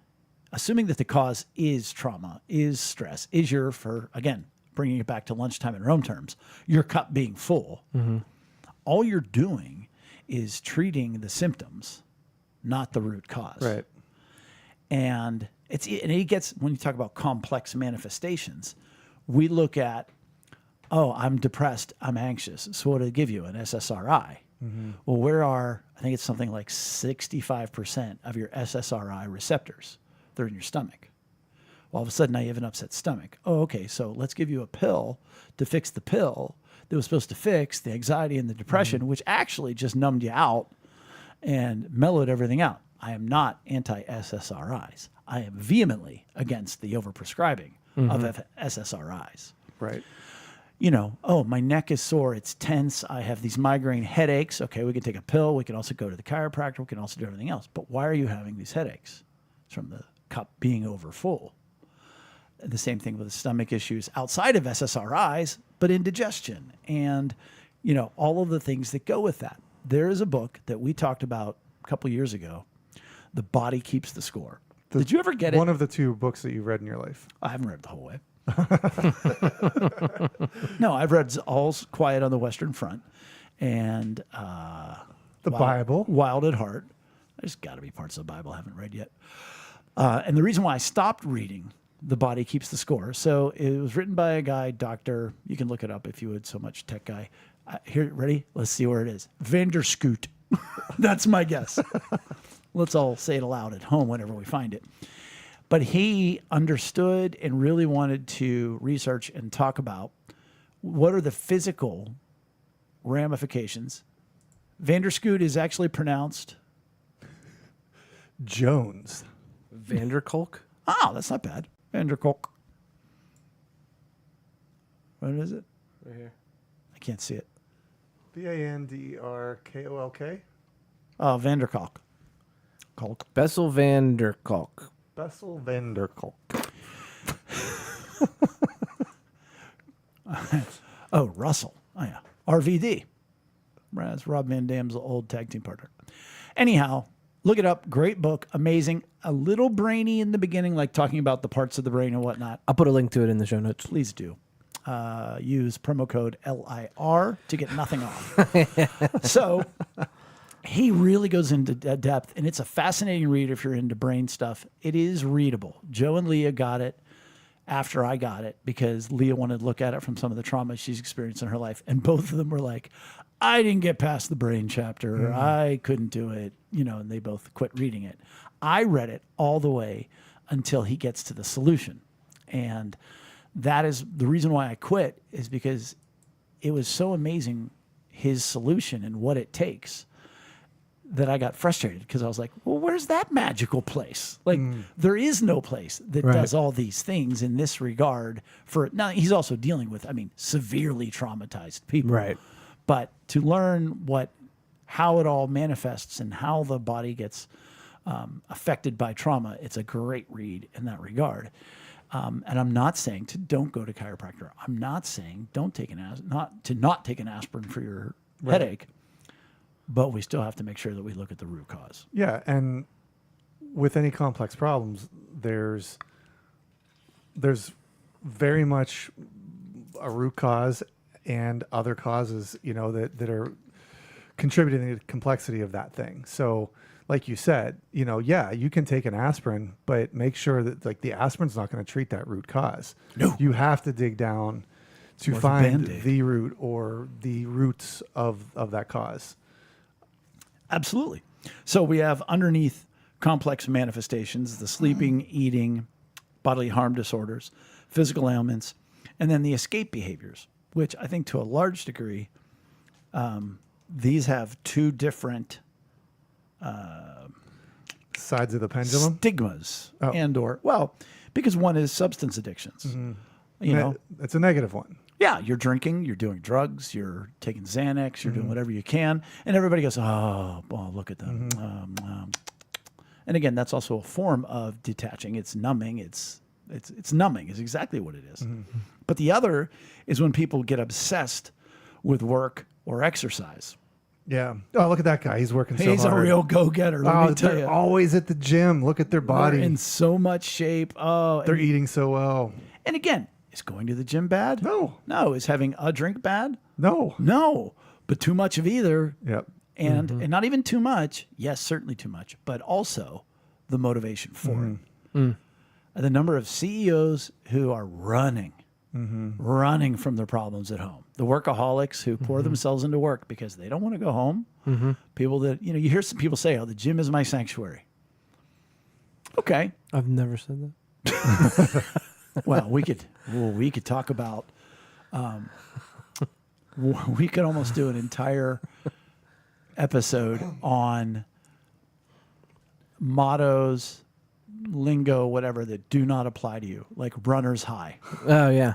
assuming that the cause is trauma, is stress, is again, bringing it back to Lunchtime in Rome terms, your cup being full. All you're doing is treating the symptoms, not the root cause. Right. And it gets, when you talk about complex manifestations, we look at, oh, I'm depressed, I'm anxious. So what did it give you? An SSRI. Well, I think it's something like 65% of your SSRI receptors, they're in your stomach. Well, all of a sudden now you have an upset stomach. Oh, okay, so let's give you a pill to fix the pill that was supposed to fix the anxiety and the depression, which actually just numbed you out and mellowed everything out. I am not anti-SSRIs. I am vehemently against the overprescribing of SSRIs. Right. You know, oh, my neck is sore, it's tense, I have these migraine headaches. Okay, we can take a pill, we can also go to the chiropractor, we can also do everything else. But why are you having these headaches? It's from the cup being over full. The same thing with the stomach issues outside of SSRIs, but indigestion and, you know, all of the things that go with that. There is a book that we talked about a couple years ago, The Body Keeps the Score. Did you ever get it? One of the two books that you've read in your life. I haven't read it the whole way. No, I've read All's Quiet on the Western Front and The Bible. Wild at Heart. There's got to be parts of the Bible I haven't read yet. And the reason why I stopped reading The Body Keeps the Score. So it was written by a guy, Dr. You can look it up if you would, so much tech guy. Here, ready? Let's see where it is. Vanderscoot. That's my guess. Let's all say it aloud at home whenever we find it. But he understood and really wanted to research and talk about what are the physical ramifications. Vanderscoot is actually pronounced Jones. Vanderkolk? Oh, that's not bad. Vanderkolk. What is it? Right here. I can't see it. Vanderkolk. Oh, Vanderkolk. Kolk. Bessel Vanderkolk. Bessel Vanderkolk. Oh, Russell. Oh, yeah. RVD. That's Rob Van Dam's old tag team partner. Anyhow, look it up. Great book. Amazing. A little brainy in the beginning, like talking about the parts of the brain and whatnot. I'll put a link to it in the show notes. Please do. Use promo code LIR to get nothing off. So he really goes into depth, and it's a fascinating read if you're into brain stuff. It is readable. Joe and Leah got it after I got it because Leah wanted to look at it from some of the trauma she's experienced in her life. And both of them were like, I didn't get past the brain chapter. I couldn't do it, you know, and they both quit reading it. I read it all the way until he gets to the solution. And that is the reason why I quit, is because it was so amazing, his solution and what it takes. that I got frustrated because I was like, well, where's that magical place? Like, there is no place that Right. does all these things in this regard. For now, he's also dealing with, severely traumatized people. Right. But to learn how it all manifests and how the body gets affected by trauma, it's a great read in that regard. And I'm not saying don't go to chiropractor. I'm not saying not take an aspirin for your headache. But we still have to make sure that we look at the root cause. Yeah, and with any complex problems, there's very much a root cause and other causes, that are contributing to the complexity of that thing. So, like you said, you can take an aspirin, but make sure that the aspirin's not going to treat that root cause. No. You have to dig down to Worth a find Band-Aid. the root or the roots of that cause. Absolutely. So we have underneath complex manifestations, the sleeping, eating, bodily harm disorders, physical ailments, and then the escape behaviors, which I think to a large degree, these have two different Sides of the pendulum. stigmas Oh. because one is substance addictions. It's a negative one. Yeah, you're drinking, you're doing drugs, you're taking Xanax, you're doing whatever you can, and everybody goes, "Oh, well, look at them." And again, that's also a form of detaching. It's numbing. It's numbing is exactly what it is. But the other is when people get obsessed with work or exercise. Yeah. Oh, look at that guy. He's working so He's hard. a real go-getter. Let me tell they're you, always at the gym. Look at their they're body. in so much shape. Oh, They're eating so well. and again, is going to the gym bad? No. No. Is having a drink bad? No. No. But too much of either. Yep. And not even too much. Yes, certainly too much, but also the motivation for it. The number of CEOs who are running from their problems at home. The workaholics who pour themselves into work because they don't want to go home. People that, you hear some people say, "Oh, the gym is my sanctuary." Okay. I've never said that. Well, we could talk about, we could almost do an entire episode on mottos, lingo, whatever, that do not apply to you, like runner's high. Oh yeah,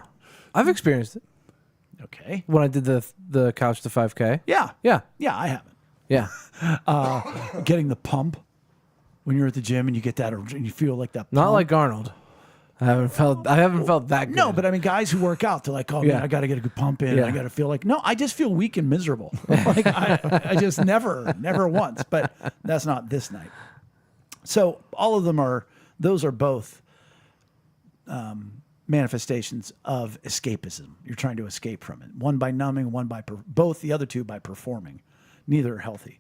I've experienced it Okay. when I did the couch to 5K. Yeah. Yeah, Yeah, I haven't. yeah. Getting the pump when you're at the gym and you get that, and you feel like that. Not pump. like Arnold. I haven't felt that good. No, but I mean, guys who work out, they're like, "Oh Yeah. man, I got to get a good pump in. Yeah. I got to feel like." No, I just feel weak and miserable. Like I just never once. But that's not this night. So all of them those are both manifestations of escapism. You're trying to escape from it. One by numbing, one by both. The other two by performing. Neither are healthy.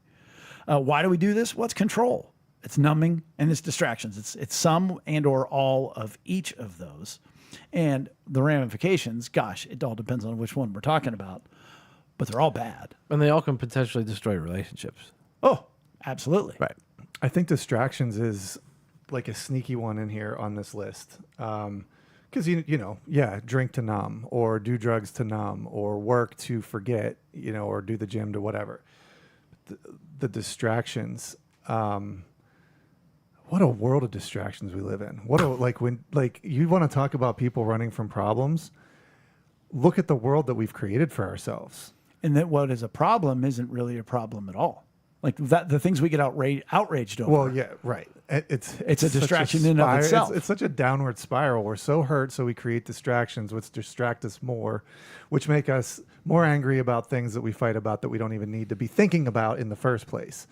Why do we do this? What's control? It's numbing and it's distractions. It's some and or all of each of those. And the ramifications, gosh, it all depends on which one we're talking about, but they're all bad. And they all can potentially destroy relationships. Oh, absolutely. Right. I think distractions is like a sneaky one in here on this list. Because, drink to numb or do drugs to numb or work to forget, or do the gym to whatever. The distractions, what a world of distractions we live in. When you want to talk about people running from problems, look at the world that we've created for ourselves. And that what is a problem isn't really a problem at all. Like that, the things we get outraged over. Well, yeah, right. It's a such distraction in and of itself. It's such a downward spiral. We're so hurt, so we create distractions, which distract us more, which make us more angry about things that we fight about that we don't even need to be thinking about in the first place.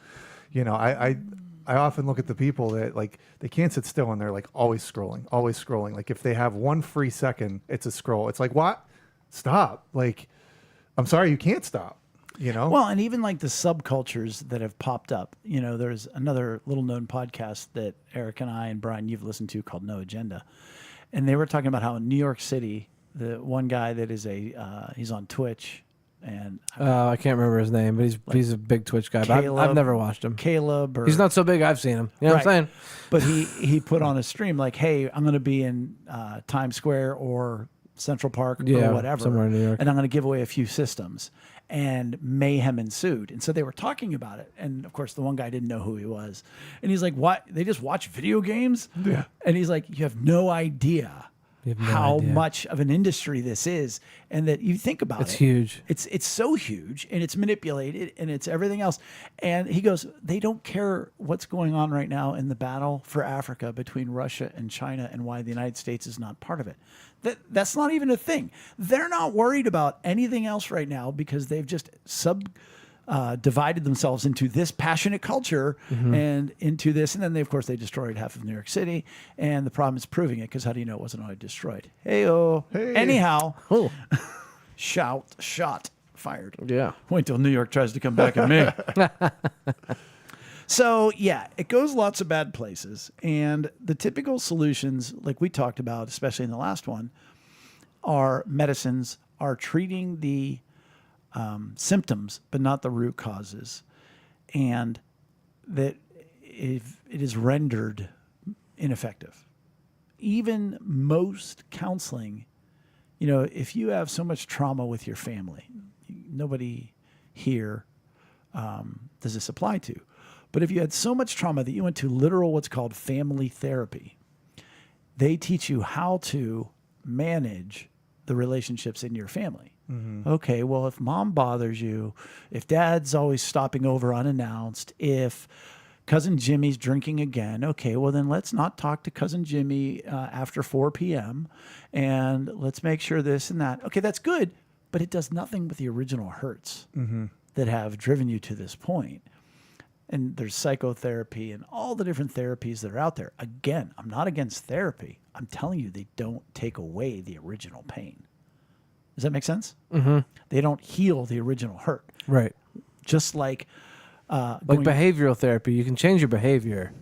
I often look at the people that they can't sit still and they're always scrolling. Like if they have 1 free second, it's a scroll. It's like, what? Stop. I'm sorry, you can't stop. Well, and even like the subcultures that have popped up. There's another little known podcast that Eric and I and Brian, you've listened to, called No Agenda. And they were talking about how in New York City, the one guy that is he's on Twitch, and I can't remember his name, but he's a big Twitch guy. But I've never watched him. Caleb, or He's not so big. I've seen him. You know what I'm saying? But he put on a stream like, "Hey, I'm going to be in Times Square or Central Park or whatever, somewhere in New York. and I'm going to give away a few systems." and mayhem ensued. And so they were talking about it. And of course, the one guy didn't know who he was. And he's like, what? They just watch video games? Yeah. And he's like, you have no idea You have no how idea. much of an industry this is. And that you think about It's it. huge. It's so huge, and it's manipulated, and it's everything else. And he goes, they don't care what's going on right now in the battle for Africa between Russia and China and why the United States is not part of it. That's not even a thing. They're not worried about anything else right now because they've just divided themselves into this passionate culture and into this. And then, of course, they destroyed half of New York City. And the problem is proving it, because how do you know it wasn't already destroyed? Hey-oh. Hey. Anyhow, Oh, shot, fired. yeah. Wait till New York tries to come back at me. So, yeah, it goes lots of bad places. And the typical solutions, like we talked about, especially in the last one, are medicines, are treating the symptoms, but not the root causes. And that if it is rendered ineffective. Even most counseling, you know, if you have so much trauma with your family, nobody here does this apply to. But if you had so much trauma that you went to literal what's called family therapy, they teach you how to manage the relationships in your family. Okay, well, if mom bothers you, if dad's always stopping over unannounced, if cousin Jimmy's drinking again, okay, well, then let's not talk to cousin Jimmy after 4 p.m. and let's make sure this and that. Okay, that's good, but it does nothing with the original hurts that have driven you to this point. And there's psychotherapy and all the different therapies that are out there. Again, I'm not against therapy. I'm telling you, they don't take away the original pain. Does that make sense? Mm-hmm. They don't heal the original hurt. Right. Just like Like behavioral therapy, you can change your behavior,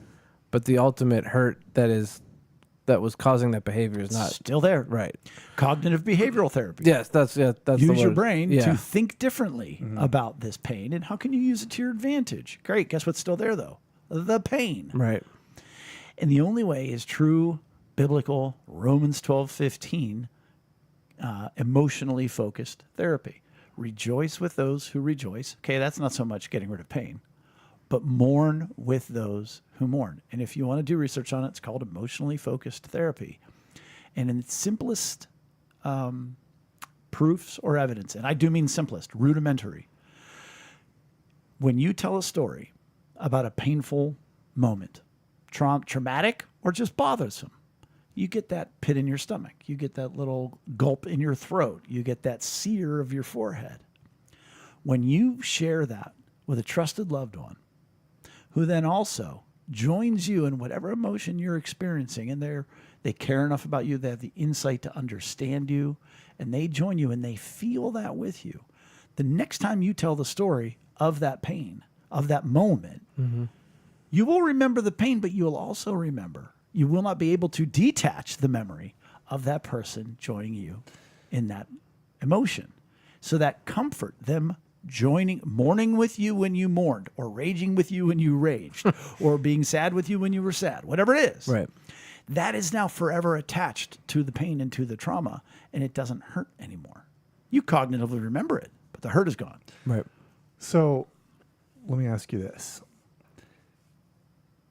but the ultimate hurt that was causing that behavior is not still there. right. Cognitive behavioral therapy. Yes, that's the Use your word. brain Yeah. to think differently about this pain, and how can you use it to your advantage? Great. Guess what's still there, though? The pain. Right. And the only way is true biblical Romans 12:15 emotionally focused therapy. Rejoice with those who rejoice. Okay, that's not so much getting rid of pain, but mourn with those who mourn. And if you want to do research on it, it's called emotionally focused therapy. And in its simplest proofs or evidence, and I do mean simplest, rudimentary, when you tell a story about a painful moment, traumatic or just bothersome, you get that pit in your stomach. You get that little gulp in your throat. You get that sear of your forehead. When you share that with a trusted loved one, who then also joins you in whatever emotion you're experiencing, and they care enough about you, they have the insight to understand you, and they join you and they feel that with you. The next time you tell the story of that pain, of that moment, you will remember the pain, but you'll also remember. You will not be able to detach the memory of that person joining you in that emotion. So that comfort, them mourning with you when you mourned, or raging with you when you raged, or being sad with you when you were sad, whatever it is. Right. That is now forever attached to the pain and to the trauma, and it doesn't hurt anymore. You cognitively remember it, but the hurt is gone. Right. So let me ask you this.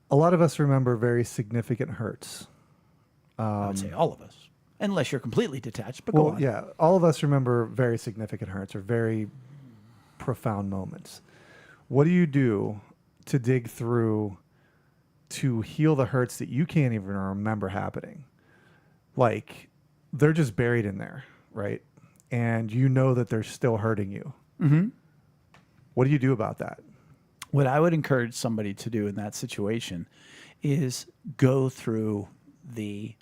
A lot of us remember very significant hurts. I would say all of us, unless you're completely detached, but go Well, on. yeah, all of us remember very significant hurts or very profound moments. What do you do to dig through to heal the hurts that you can't even remember happening? Like, they're just buried in there, right? And you know that they're still hurting you. Mm-hmm. What do you do about that? What I would encourage somebody to do in that situation is go through the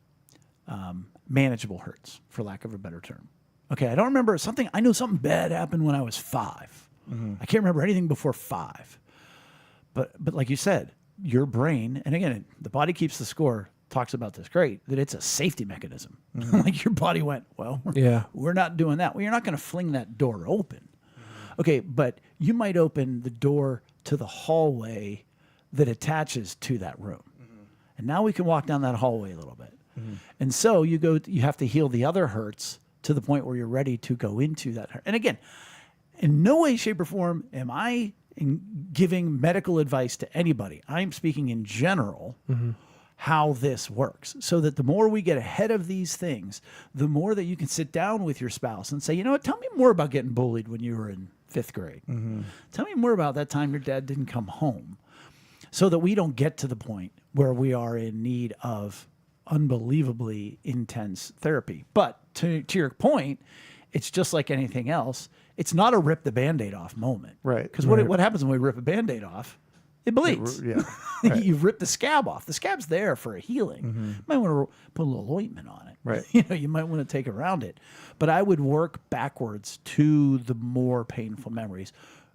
manageable hurts, for lack of a better term. Okay, I don't remember something. I know something bad happened when I was 5. I can't remember anything before 5. But like you said, your brain, and again, the body keeps the score, talks about this great, that it's a safety mechanism. Like your body went, well, we're not doing that. Well, you're not going to fling that door open. Okay, but you might open the door to the hallway that attaches to that room. And now we can walk down that hallway a little bit. And so you have to heal the other hurts to the point where you're ready to go into that hurt. And again, In no way, shape, or form am I giving medical advice to anybody. I'm speaking in general how this works, so that the more we get ahead of these things, the more that you can sit down with your spouse and say, you know what, tell me more about getting bullied when you were in 5th grade. Tell me more about that time your dad didn't come home, so that we don't get to the point where we are in need of unbelievably intense therapy. But to your point, it's just like anything else. It's not a rip the Band-Aid off moment. Right. Because what happens when we rip a Band-Aid off? It bleeds. Yeah. Right. You rip the scab off. The scab's there for a healing. You might want to put a little ointment on it. Right. You might want to take around it. But I would work backwards to the more painful memories.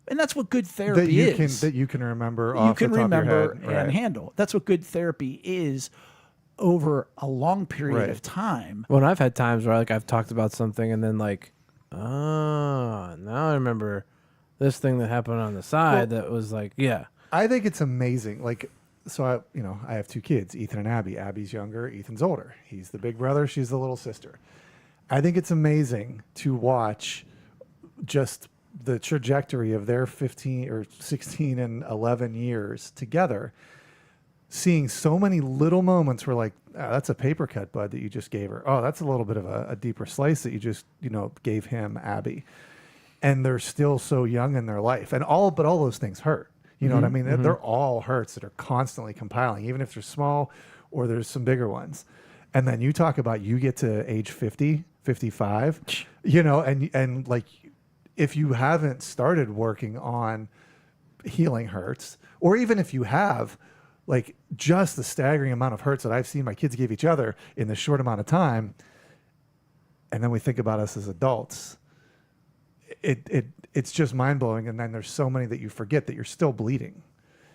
And that's what good therapy is. That you can remember You off can the top remember of your head. and handle. That's what good therapy is over a long period Right. of time. Well, and I've had times where like I've talked about something and then like, oh, now I remember this thing that happened on the side that was like, yeah. I think it's amazing. Like, so I have 2 kids, Ethan and Abby. Abby's younger, Ethan's older. He's the big brother, she's the little sister. I think it's amazing to watch just the trajectory of their 15 or 16 and 11 years together, seeing so many little moments where like, oh, that's a paper cut, bud, that you just gave her. Oh, that's a little bit of a deeper slice that you just, gave him, Abby. And they're still so young in their life. And all those things hurt. You know what I mean? They're all hurts that are constantly compiling, even if they're small or there's some bigger ones. And then you talk about you get to age 50, 55, and like, if you haven't started working on healing hurts, or even if you have, like, just the staggering amount of hurts that I've seen my kids give each other in this short amount of time, and then we think about us as adults, it's just mind-blowing. And then there's so many that you forget that you're still bleeding,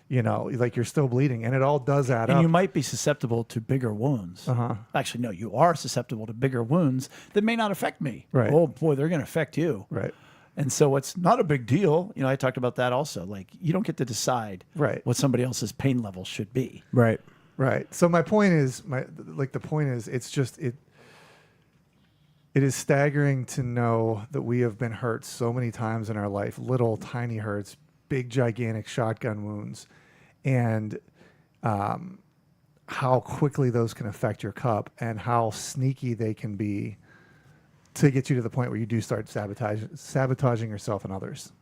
like you're still bleeding, and it all does add up. And you might be susceptible to bigger wounds. Actually, no, you are susceptible to bigger wounds that may not affect me. Right. Oh boy, they're going to affect you. Right. And so it's not a big deal. I talked about that also. Like, you don't get to decide Right. what somebody else's pain level should be. Right. Right. So my point is, it's just, it is staggering to know that we have been hurt so many times in our life, little tiny hurts, big, gigantic shotgun wounds, and how quickly those can affect your cup and how sneaky they can be to get you to the point where you do start sabotaging yourself and others.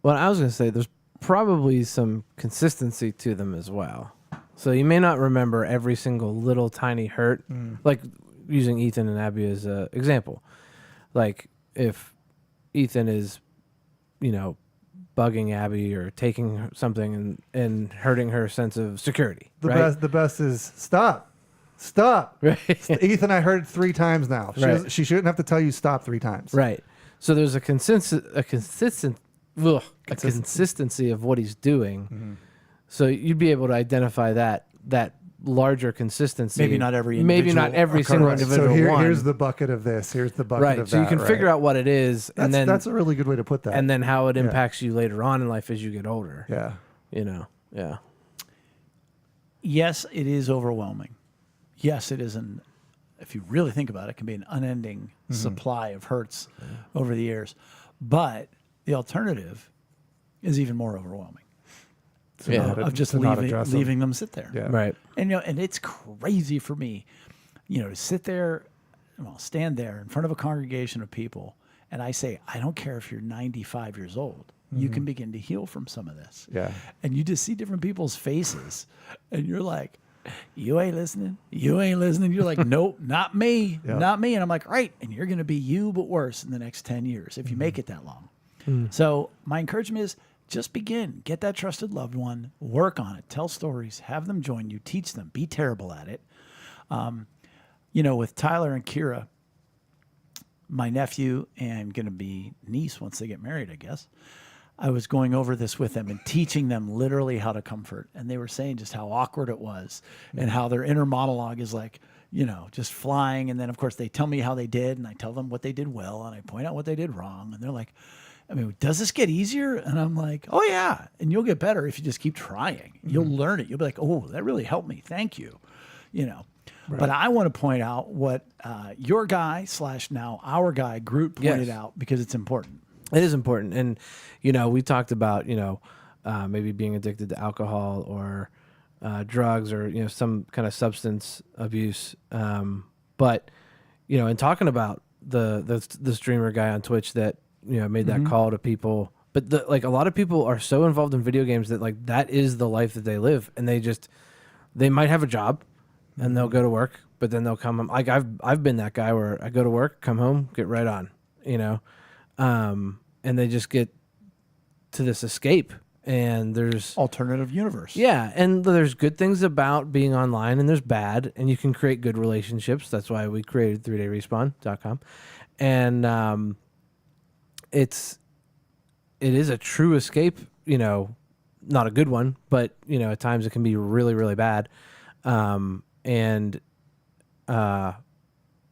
Well, I was going to say there's probably some consistency to them as well. So you may not remember every single little tiny hurt, like using Ethan and Abby as an example. Like if Ethan is, bugging Abby or taking something and hurting her sense of security. The best is stop. Right. Ethan, I heard it 3 times now. Right. She shouldn't have to tell you stop 3 times. Right. So there's a consistency of what he's doing. So you'd be able to identify that larger consistency. Maybe not every single individual so one. Here's the bucket of this. Here's the bucket of that. So you can figure out what it is, and then that's a really good way to put that. And then how it impacts you later on in life as you get older. Yeah. Yeah. Yes, it is overwhelming. Yes, it is if you really think about it, it can be an unending supply of hurts over the years. But the alternative is even more overwhelming. Of just leaving them sit there. Yeah. Right. And and it's crazy for me, to sit there, stand there in front of a congregation of people, and I say, I don't care if you're 95 years old, you can begin to heal from some of this. Yeah. And you just see different people's faces, and you're like, you ain't listening. You ain't listening. You're like, nope, not me, not me. And I'm like, right. And you're going to be you, but worse in the next 10 years if you make it that long. So my encouragement is just begin. Get that trusted loved one. Work on it. Tell stories. Have them join you. Teach them. Be terrible at it. With Tyler and Kira, my nephew and going to be niece once they get married, I guess, I was going over this with them and teaching them literally how to comfort. And they were saying just how awkward it was and how their inner monologue is like, just flying. And then, of course, they tell me how they did, and I tell them what they did well, and I point out what they did wrong. And they're like, does this get easier? And I'm like, oh, yeah. And you'll get better if you just keep trying. You'll learn it. You'll be like, oh, that really helped me. Thank you. Right. But I want to point out what your guy / now our guy, Groot, pointed out, because it's important. It is important. And, we talked about, maybe being addicted to alcohol or drugs or, some kind of substance abuse. But, and talking about the streamer guy on Twitch that, made that call to people. But a lot of people are so involved in video games that that is the life that they live. And they might have a job and they'll go to work, but then they'll come home. Like I've been that guy where I go to work, come home, get right on, and they just get to this escape, and there's Alternative universe. yeah, and there's good things about being online, and there's bad, and you can create good relationships. That's why we created 3dayrespawn.com, and it is a true escape. Not a good one, but at times it can be really, really bad, and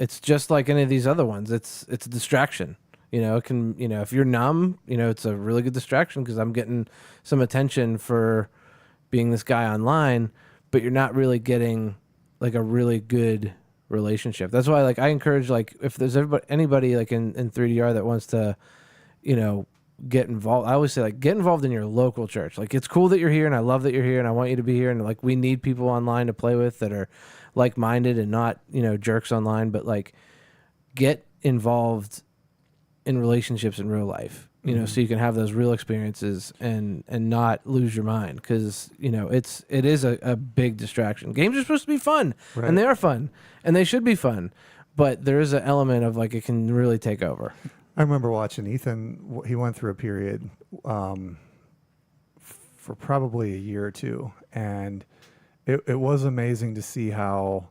it's just like any of these other ones. It's a distraction. It can, if you're numb, it's a really good distraction because I'm getting some attention for being this guy online, but you're not really getting a really good relationship. That's why I encourage if there's anybody in 3DR that wants to, get involved. I always say get involved in your local church. It's cool that you're here and I love that you're here and I want you to be here. And we need people online to play with that are like-minded and not, jerks online, but get involved in relationships in real life, so you can have those real experiences and not lose your mind. Because, it is a big distraction. Games are supposed to be fun, Right. and they are fun, and they should be fun. But there is an element of it can really take over. I remember watching Ethan. He went through a period for probably a year or two, and it was amazing to see how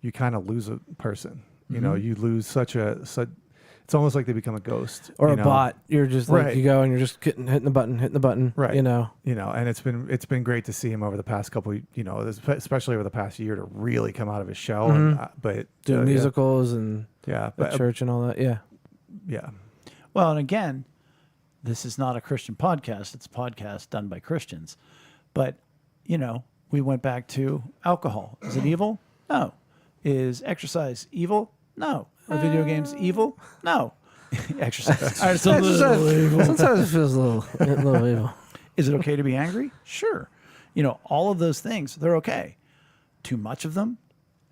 you kind of lose a person. You lose it's almost like they become a ghost Or a bot. You're just Right. you go and you're just hitting the button. Right. And it's been great to see him over the past couple, especially over the past year to really come out of his shell. Mm-hmm. And, but doing musicals and yeah, at church and all that. Yeah. yeah, Well, and again, this is not a Christian podcast. It's a podcast done by Christians. But, we went back to alcohol. Is it evil? No. Is exercise evil? No. Are video games evil? No. Exercise. It's a little evil. Sometimes it feels a little evil. Is it okay to be angry? Sure. All of those things, they're okay. Too much of them,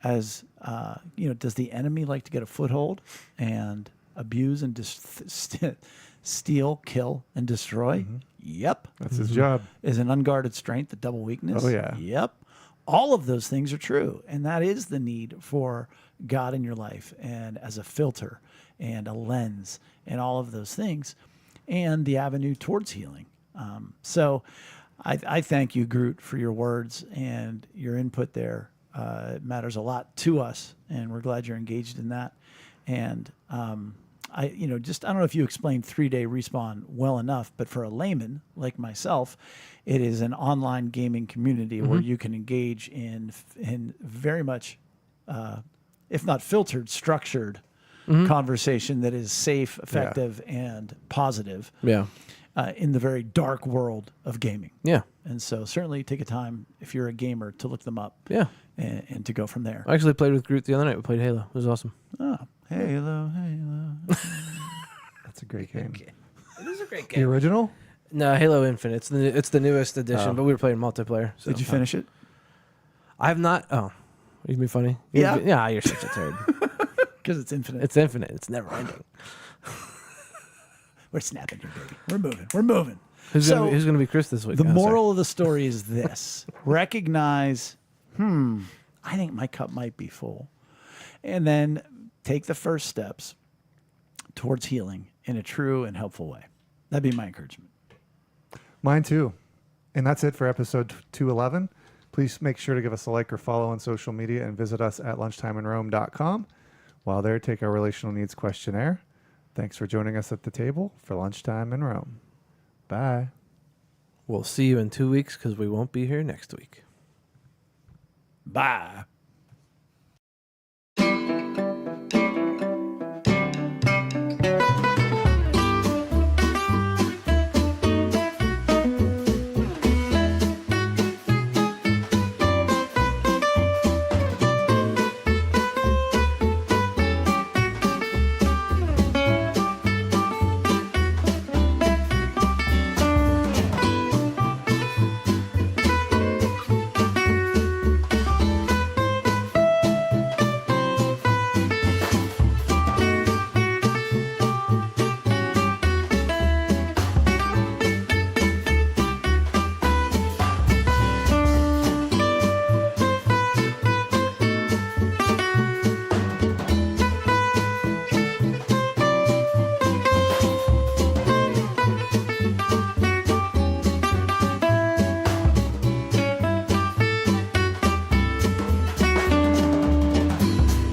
does the enemy like to get a foothold and abuse and steal, kill, and destroy? Mm-hmm. Yep. that's his job. Is an unguarded strength a double weakness? Oh, yeah. Yep. All of those things are true. And that is the need for God in your life and as a filter and a lens and all of those things and the avenue towards healing. So I thank you, Groot, for your words and your input there. It matters a lot to us, and we're glad you're engaged in that. And I don't know if you explained 3-day respawn well enough, but for a layman like myself, it is an online gaming community where you can engage in very much, if not filtered, structured conversation that is safe, effective, and positive. Yeah. In the very dark world of gaming. Yeah. And so certainly take a time if you're a gamer to look them up. Yeah. And to go from there. I actually played with Groot the other night. We played Halo. It was awesome. Oh, Halo. That's a great game. It is a great The original? No, Halo Infinite. It's the newest edition, but we were playing multiplayer. So. Did you finish it? I have not. Oh, you can be funny. Yeah. Yeah, you're such a turd. Because it's infinite. It's infinite. It's never ending. We're snapping here, baby. We're moving. Who's gonna be Chris this week? The moral of the story is this. Recognize, I think my cup might be full. And then take the first steps towards healing in a true and helpful way. That'd be my encouragement. Mine too. And that's it for episode 211. Please make sure to give us a like or follow on social media and visit us at lunchtimeinrome.com. While there, take our relational needs questionnaire. Thanks for joining us at the table for Lunchtime in Rome. Bye. We'll see you in 2 weeks because we won't be here next week. Bye.